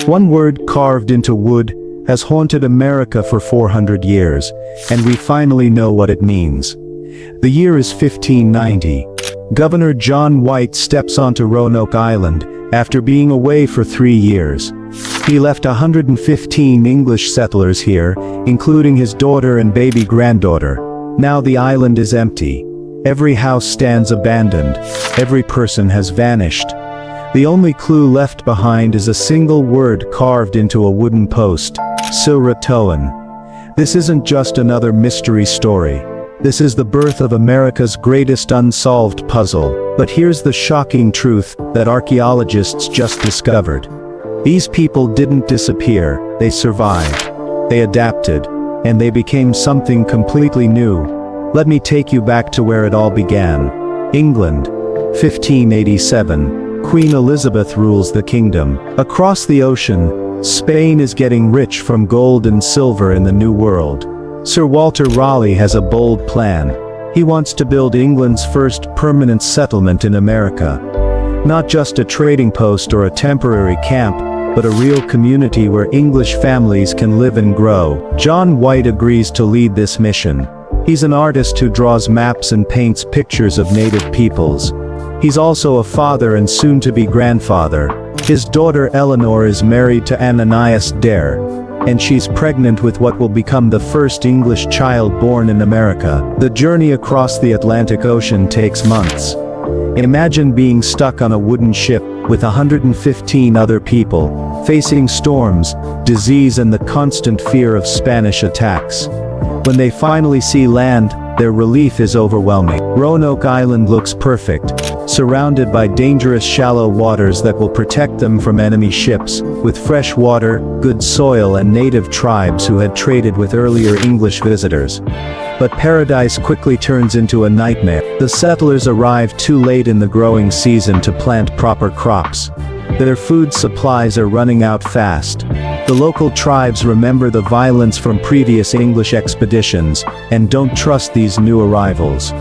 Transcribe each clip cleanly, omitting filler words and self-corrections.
One word carved into wood has haunted America for 400 years, and we finally know what it means. The year is 1590. Governor John White steps onto Roanoke Island after being away for 3 years. He left 115 English settlers here, including his daughter and baby granddaughter. Now the island is empty. Every house stands abandoned. Every person has vanished. The only clue left behind is a single word carved into a wooden post: CROATOAN. This isn't just another mystery story. This is the birth of America's greatest unsolved puzzle. But here's the shocking truth that archaeologists just discovered. These people didn't disappear, they survived. They adapted, and they became something completely new. Let me take you back to where it all began. England, 1587. Queen Elizabeth rules the kingdom. Across the ocean, Spain is getting rich from gold and silver in the New World. Sir Walter Raleigh has a bold plan. He wants to build England's first permanent settlement in America. Not just a trading post or a temporary camp, but a real community where English families can live and grow. John White agrees to lead this mission. He's an artist who draws maps and paints pictures of native peoples. He's also a father and soon-to-be grandfather. His daughter Eleanor is married to Ananias Dare, and she's pregnant with what will become the first English child born in America. The journey across the Atlantic Ocean takes months. Imagine being stuck on a wooden ship with 115 other people, facing storms, disease, and the constant fear of Spanish attacks. When they finally see land, their relief is overwhelming. Roanoke Island looks perfect, surrounded by dangerous shallow waters that will protect them from enemy ships, with fresh water, good soil, and native tribes who had traded with earlier English visitors. But paradise quickly turns into a nightmare. The settlers arrive too late in the growing season to plant proper crops. Their food supplies are running out fast. The local tribes remember the violence from previous English expeditions, and don't trust these new arrivals.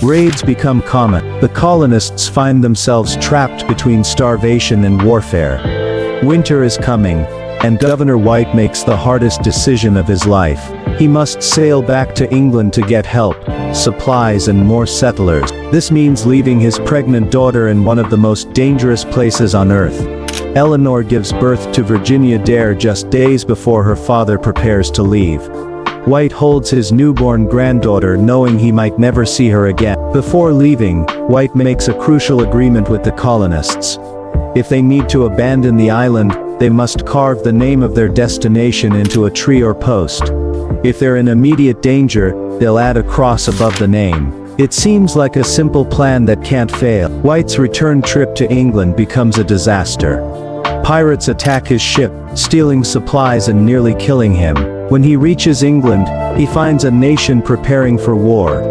Raids become common. The colonists find themselves trapped between starvation and warfare. Winter is coming, and Governor White makes the hardest decision of his life. He must sail back to England to get help, supplies, and more settlers. This means leaving his pregnant daughter in one of the most dangerous places on earth. Eleanor gives birth to Virginia Dare just days before her father prepares to leave. White holds his newborn granddaughter knowing he might never see her again. Before leaving, White makes a crucial agreement with the colonists. If they need to abandon the island, they must carve the name of their destination into a tree or post. If they're in immediate danger, they'll add a cross above the name. It seems like a simple plan that can't fail. White's return trip to England becomes a disaster. Pirates attack his ship, stealing supplies and nearly killing him. When he reaches England, he finds a nation preparing for war.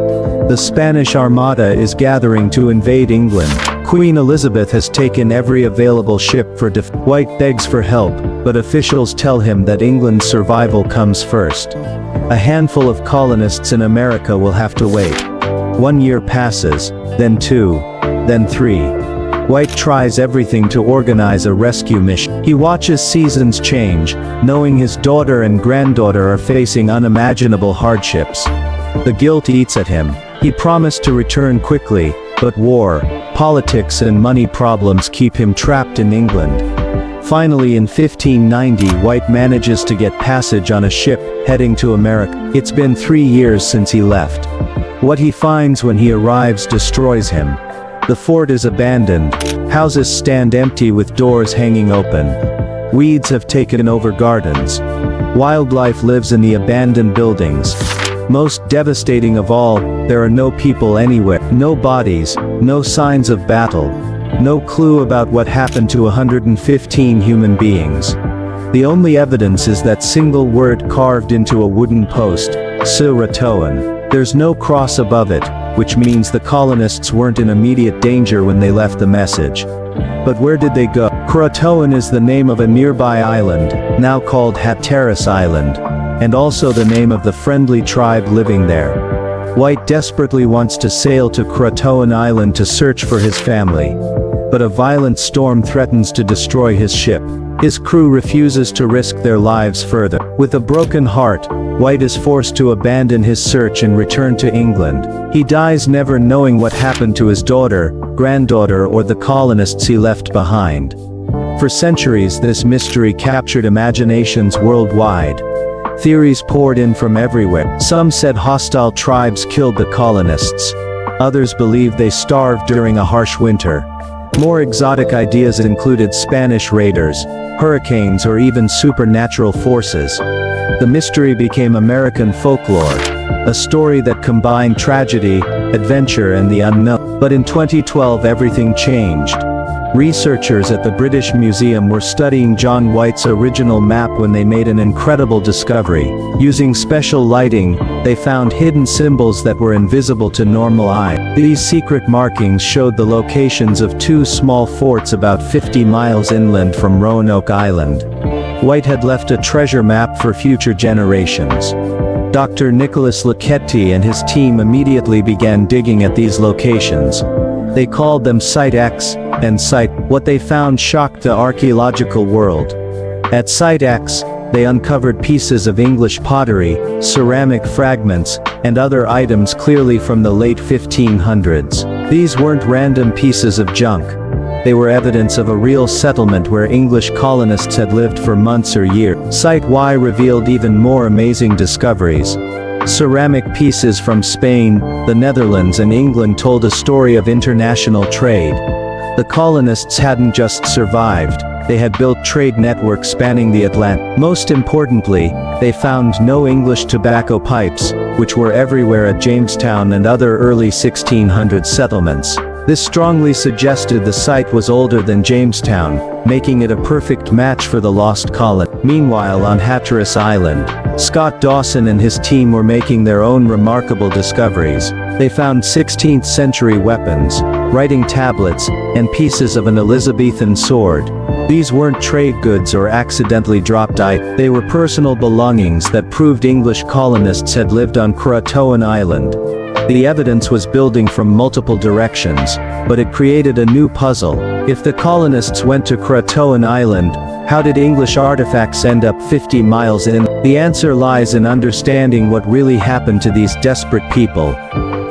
The Spanish Armada is gathering to invade England. Queen Elizabeth has taken every available ship for defense. White begs for help, but officials tell him that England's survival comes first. A handful of colonists in America will have to wait. 1 year passes, then 2, then 3. White tries everything to organize a rescue mission. He watches seasons change, knowing his daughter and granddaughter are facing unimaginable hardships. The guilt eats at him. He promised to return quickly, but war, politics, and money problems keep him trapped in England. Finally, in 1590, White manages to get passage on a ship heading to America. It's been 3 years since he left. What he finds when he arrives destroys him. The fort is abandoned. Houses stand empty with doors hanging open. Weeds have taken over gardens. Wildlife lives in the abandoned buildings. Most devastating of all, there are no people anywhere. No bodies, no signs of battle. No clue about what happened to 115 human beings. The only evidence is that single word carved into a wooden post: CROATOAN. There's no cross above it, which means the colonists weren't in immediate danger when they left the message. But where did they go? CROATOAN is the name of a nearby island, now called Hatteras Island, and also the name of the friendly tribe living there. White desperately wants to sail to CROATOAN Island to search for his family. but a violent storm threatens to destroy his ship. His crew refuses to risk their lives further. With a broken heart, White is forced to abandon his search and return to England. He dies never knowing what happened to his daughter, granddaughter, or the colonists he left behind. For centuries, this mystery captured imaginations worldwide. Theories poured in from everywhere. Some said hostile tribes killed the colonists. Others believed they starved during a harsh winter. More exotic ideas included Spanish raiders, hurricanes, or even supernatural forces. The mystery became American folklore, a story that combined tragedy, adventure, and the unknown. But in 2012 everything changed. Researchers at the British Museum were studying John White's original map when they made an incredible discovery. Using special lighting, they found hidden symbols that were invisible to normal eye. These secret markings showed the locations of two small forts about 50 miles inland from Roanoke Island. White had left a treasure map for future generations. Dr. Nicholas Lucchetti and his team immediately began digging at these locations. They called them Site X and Site. What they found shocked the archaeological world. At Site X, they uncovered pieces of English pottery, ceramic fragments, and other items clearly from the late 1500s. These weren't random pieces of junk. They were evidence of a real settlement where English colonists had lived for months or years. Site Y revealed even more amazing discoveries. Ceramic pieces from Spain, the Netherlands, and England told a story of international trade. The colonists hadn't just survived, they had built trade networks spanning the Atlantic. Most importantly, they found no English tobacco pipes, which were everywhere at Jamestown and other early 1600 settlements. This strongly suggested the site was older than Jamestown, making it a perfect match for the Lost Colony. Meanwhile, on Hatteras Island, Scott Dawson and his team were making their own remarkable discoveries. They found 16th century weapons, writing tablets, and pieces of an Elizabethan sword. These weren't trade goods or accidentally dropped items. They were personal belongings that proved English colonists had lived on CROATOAN Island. The evidence was building from multiple directions, but it created a new puzzle. If the colonists went to CROATOAN Island, how did English artifacts end up 50 miles in? The answer lies in understanding what really happened to these desperate people.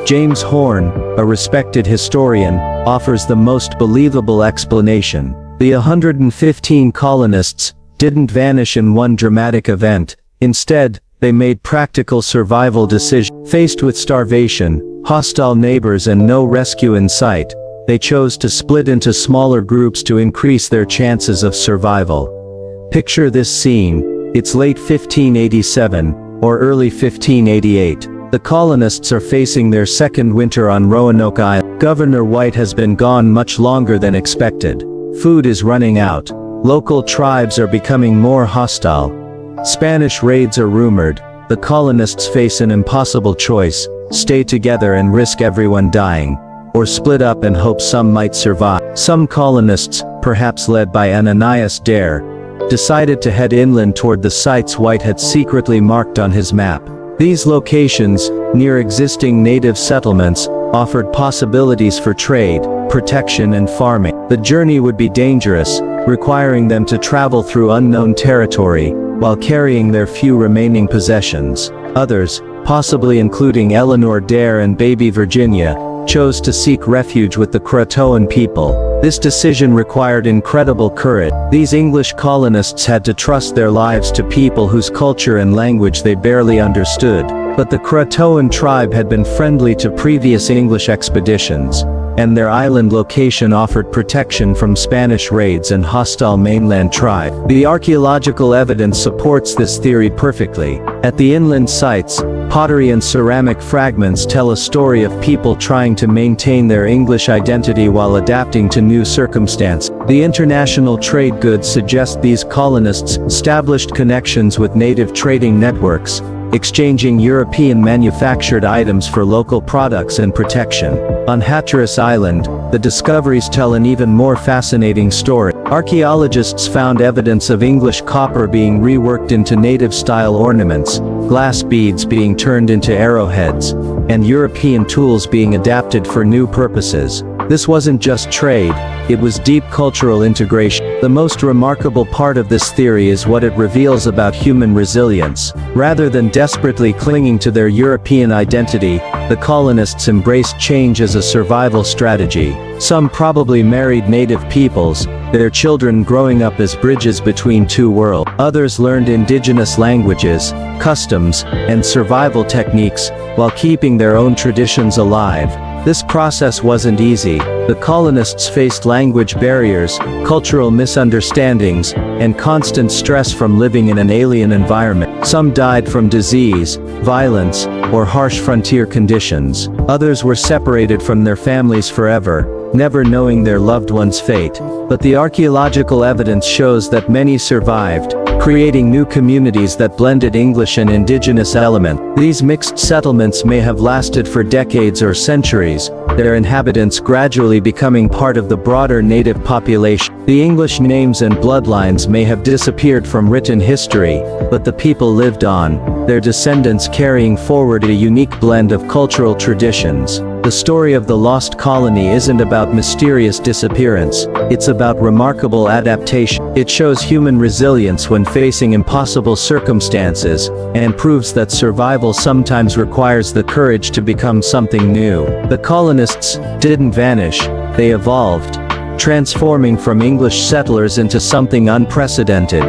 James Horn, a respected historian, offers the most believable explanation. The 115 colonists didn't vanish in one dramatic event. Instead, they made practical survival decisions. Faced with starvation, hostile neighbors, and no rescue in sight, they chose to split into smaller groups to increase their chances of survival. Picture this scene. It's late 1587, or early 1588. The colonists are facing their second winter on Roanoke Island. Governor White has been gone much longer than expected. Food is running out. Local tribes are becoming more hostile. Spanish raids are rumored. The colonists face an impossible choice: stay together and risk everyone dying, or split up and hope some might survive. Some colonists, perhaps led by Ananias Dare, decided to head inland toward the sites White had secretly marked on his map. These locations, near existing native settlements, offered possibilities for trade, protection, and farming. The journey would be dangerous, requiring them to travel through unknown territory, while carrying their few remaining possessions. Others, possibly including Eleanor Dare and baby Virginia, chose to seek refuge with the CROATOAN people. This decision required incredible courage. These English colonists had to trust their lives to people whose culture and language they barely understood. But the CROATOAN tribe had been friendly to previous English expeditions, and their island location offered protection from Spanish raids and hostile mainland tribes. The archaeological evidence supports this theory perfectly. At the inland sites, pottery and ceramic fragments tell a story of people trying to maintain their English identity while adapting to new circumstances. The international trade goods suggest these colonists established connections with native trading networks, exchanging European manufactured items for local products and protection. On Hatteras Island, the discoveries tell an even more fascinating story. Archaeologists found evidence of English copper being reworked into native-style ornaments, glass beads being turned into arrowheads, and European tools being adapted for new purposes. This wasn't just trade, it was deep cultural integration. The most remarkable part of this theory is what it reveals about human resilience. Rather than desperately clinging to their European identity, the colonists embraced change as a survival strategy. Some probably married native peoples, their children growing up as bridges between two worlds. Others learned indigenous languages, customs, and survival techniques, while keeping their own traditions alive. This process wasn't easy. The colonists faced language barriers, cultural misunderstandings, and constant stress from living in an alien environment. Some died from disease, violence, or harsh frontier conditions. Others were separated from their families forever, never knowing their loved one's fate. But the archaeological evidence shows that many survived, creating new communities that blended English and indigenous elements. These mixed settlements may have lasted for decades or centuries, their inhabitants gradually becoming part of the broader native population. The English names and bloodlines may have disappeared from written history, but the people lived on, their descendants carrying forward a unique blend of cultural traditions. The story of the Lost Colony isn't about mysterious disappearance, it's about remarkable adaptation. It shows human resilience when facing impossible circumstances, and proves that survival sometimes requires the courage to become something new. The colonists didn't vanish, they evolved, transforming from English settlers into something unprecedented.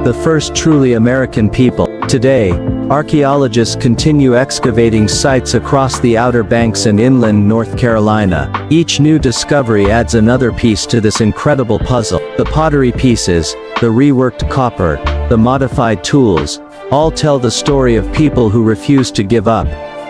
The first truly American people. Today, archaeologists continue excavating sites across the Outer Banks and inland North Carolina. Each new discovery adds another piece to this incredible puzzle. The pottery pieces, the reworked copper, the modified tools, all tell the story of people who refused to give up,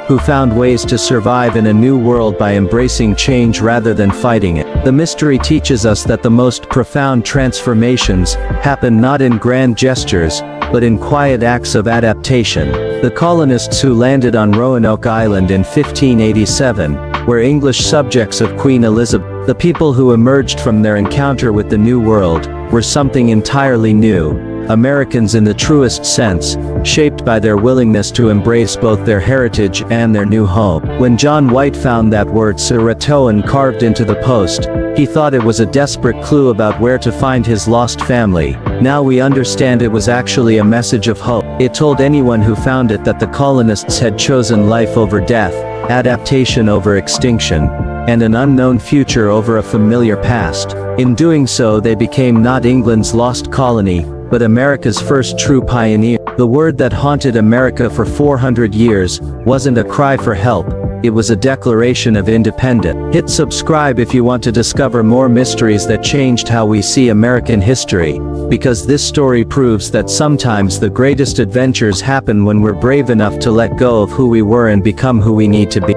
who found ways to survive in a new world by embracing change rather than fighting it. The mystery teaches us that the most profound transformations happen not in grand gestures, but in quiet acts of adaptation. The colonists who landed on Roanoke Island in 1587 were English subjects of Queen Elizabeth. The people who emerged from their encounter with the New World were something entirely new, Americans in the truest sense, shaped by their willingness to embrace both their heritage and their new home. When John White found that word CROATOAN carved into the post, he thought it was a desperate clue about where to find his lost family. Now we understand it was actually a message of hope. It told anyone who found it that the colonists had chosen life over death, adaptation over extinction, and an unknown future over a familiar past. In doing so, they became not England's lost colony, but America's first true pioneer. The word that haunted America for 400 years wasn't a cry for help, it was a declaration of independence. Hit subscribe if you want to discover more mysteries that changed how we see American history, because this story proves that sometimes the greatest adventures happen when we're brave enough to let go of who we were and become who we need to be.